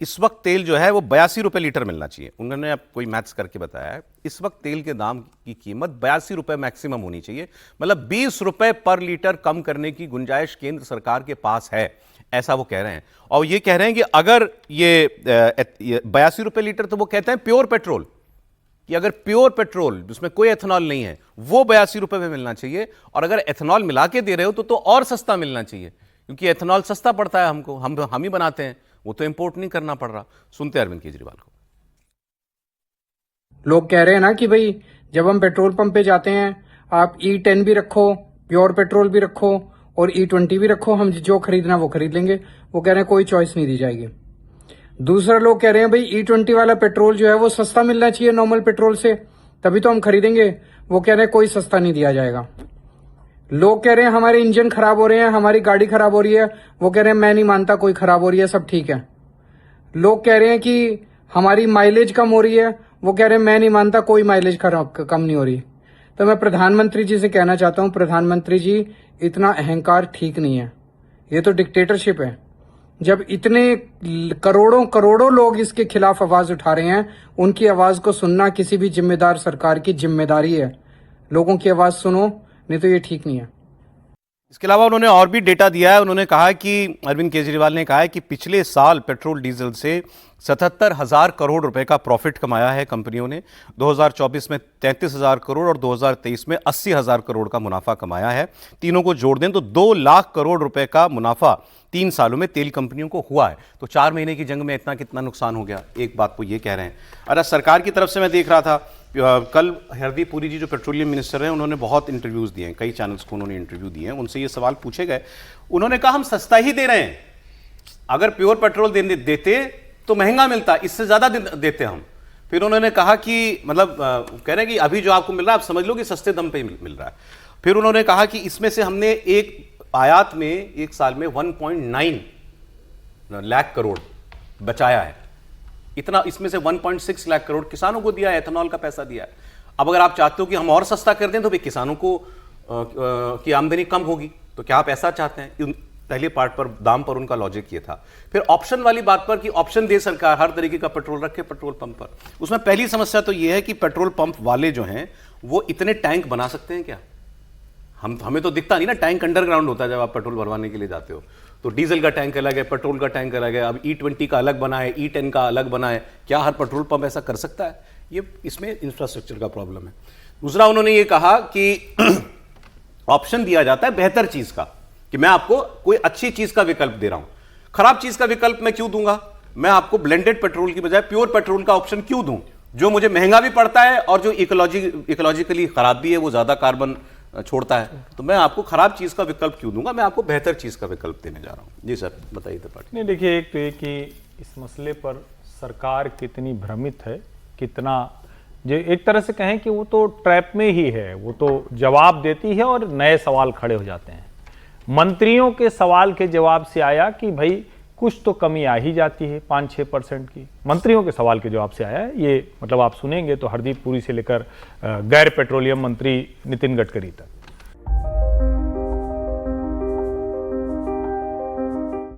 इस वक्त तेल जो है वो 82 रुपये लीटर मिलना चाहिए। उन्होंने अब कोई मैथ्स करके बताया है, इस वक्त तेल के दाम की कीमत 82 रुपये मैक्सिमम होनी चाहिए, मतलब 20 रुपये पर लीटर कम करने की गुंजाइश केंद्र सरकार के पास है, ऐसा वो कह रहे हैं। और ये कह रहे हैं कि अगर ये 82 रुपये लीटर, तो वो कहते हैं प्योर पेट्रोल, कि अगर प्योर पेट्रोल जिसमें कोई एथेनॉल नहीं है वो 82 रुपये में मिलना चाहिए, और अगर एथेनॉल मिला के दे रहे हो तो और सस्ता मिलना चाहिए, क्योंकि एथेनॉल सस्ता पड़ता है हमको, हम ही बनाते हैं, वो तो इंपोर्ट नहीं करना पड़ रहा। सुनते हैं अरविंद केजरीवाल को। लोग कह रहे हैं ना कि भाई जब हम पेट्रोल पंप पे जाते हैं आप E10 भी रखो, प्योर पेट्रोल भी रखो और E20 भी रखो, हम जो खरीदना वो खरीद लेंगे। वो कह रहे हैं कोई चॉइस नहीं दी जाएगी। दूसरा लोग कह रहे हैं भाई E20 वाला पेट्रोल जो है वो सस्ता मिलना चाहिए नॉर्मल पेट्रोल से, तभी तो हम खरीदेंगे। वो कह रहे हैं कोई सस्ता नहीं दिया जाएगा। लोग कह रहे हैं हमारे इंजन खराब हो रहे हैं, हमारी गाड़ी खराब हो रही है। वो कह रहे हैं मैं नहीं मानता कोई खराब हो रही है, सब ठीक है। लोग कह रहे हैं कि हमारी माइलेज कम हो रही है। वो कह रहे हैं मैं नहीं मानता कोई माइलेज कम नहीं हो रही। तो मैं प्रधानमंत्री जी से कहना चाहता हूं, प्रधानमंत्री जी इतना अहंकार ठीक नहीं है, ये तो डिक्टेटरशिप है। जब इतने करोड़ों करोड़ों लोग इसके खिलाफ आवाज उठा रहे हैं, उनकी आवाज को सुनना किसी भी जिम्मेदार सरकार की जिम्मेदारी है। लोगों की आवाज सुनो, नहीं तो ये ठीक नहीं है। इसके अलावा उन्होंने और भी डेटा दिया है। उन्होंने कहा है कि अरविंद केजरीवाल ने कहा है कि पिछले साल पेट्रोल डीजल से 77,000 करोड़ रुपए का प्रॉफिट कमाया है कंपनियों ने। 2024 में 33,000 करोड़ और 2023 में 80,000 करोड़ का मुनाफा कमाया है। तीनों को जोड़ दें तो 2 लाख करोड़ रुपए का मुनाफा 3 सालों में तेल कंपनियों को हुआ है। तो 4 महीने की जंग में इतना कितना नुकसान हो गया, एक बात वो ये कह रहे हैं। अरे सरकार की तरफ से मैं देख रहा था, कल हरदीप पुरी जी जो पेट्रोलियम मिनिस्टर हैं, उन्होंने बहुत इंटरव्यूज़ दिए हैं, कई चैनल्स को उन्होंने इंटरव्यू दिए हैं। उनसे ये सवाल पूछे गए, उन्होंने कहा हम सस्ता ही दे रहे हैं, अगर प्योर पेट्रोल देते तो महंगा मिलता, इससे ज़्यादा देते हम। फिर उन्होंने कहा कि मतलब कह रहे हैं कि अभी जो आपको मिल रहा है आप समझ लो कि सस्ते दम पे मिल रहा है। फिर उन्होंने कहा कि इसमें से हमने एक आयात में एक साल में 1.9 लाख करोड़ बचाया है, इतना इसमें से 1.6 लाख करोड़ किसानों को दिया है, एथेनॉल का पैसा दिया है। अब अगर आप चाहते हो कि हम और सस्ता कर दें तो भी किसानों को की आमदनी कम होगी, तो क्या आप ऐसा चाहते हैं? पहले पार्ट पर दाम पर उनका लॉजिक ये था। फिर ऑप्शन वाली बात पर कि ऑप्शन दे सरकार, हर तरीके का पेट्रोल रखे पेट्रोल पंप पर। उसमें पहली समस्या तो ये है कि पेट्रोल पंप वाले जो हैं वो इतने टैंक बना सकते हैं क्या? हमें तो दिखता नहीं ना, टैंक अंडरग्राउंड होता है जब आप पेट्रोल भरवाने के लिए जाते हो। तो डीजल का टैंक अलग है, पेट्रोल का टैंक अलग है, अब E20 का अलग बना है, E10 का अलग बना है। क्या हर पेट्रोल पंप ऐसा कर सकता है? ये इसमें इंफ्रास्ट्रक्चर का प्रॉब्लम है। दूसरा उन्होंने ये कहा कि ऑप्शन दिया जाता है बेहतर चीज का, कि मैं आपको कोई अच्छी चीज का विकल्प दे रहा हूं, खराब चीज का विकल्प मैं क्यों दूंगा? मैं आपको ब्लेंडेड पेट्रोल की बजाय प्योर पेट्रोल का ऑप्शन क्यों दूं, जो मुझे महंगा भी पड़ता है और जो इकोलॉजिकली खराब भी है, वो ज्यादा कार्बन छोड़ता है। तो मैं आपको खराब चीज का विकल्प क्यों दूंगा, मैं आपको बेहतर चीज का विकल्प देने जा रहा हूं। जी सर, बताइए त्रिपाठी। नहीं, देखिए, एक तो ये कि इस मसले पर सरकार कितनी भ्रमित है, कितना जो एक तरह से कहें कि वो तो ट्रैप में ही है, वो तो जवाब देती है और नए सवाल खड़े हो जाते हैं। मंत्रियों के सवाल के जवाब से आया कि भाई कुछ तो कमी आ ही जाती है 5-6% की, मंत्रियों के सवाल के जवाब से आया है ये। मतलब आप सुनेंगे तो हरदीप पुरी से लेकर गैर पेट्रोलियम मंत्री नितिन गडकरी तक।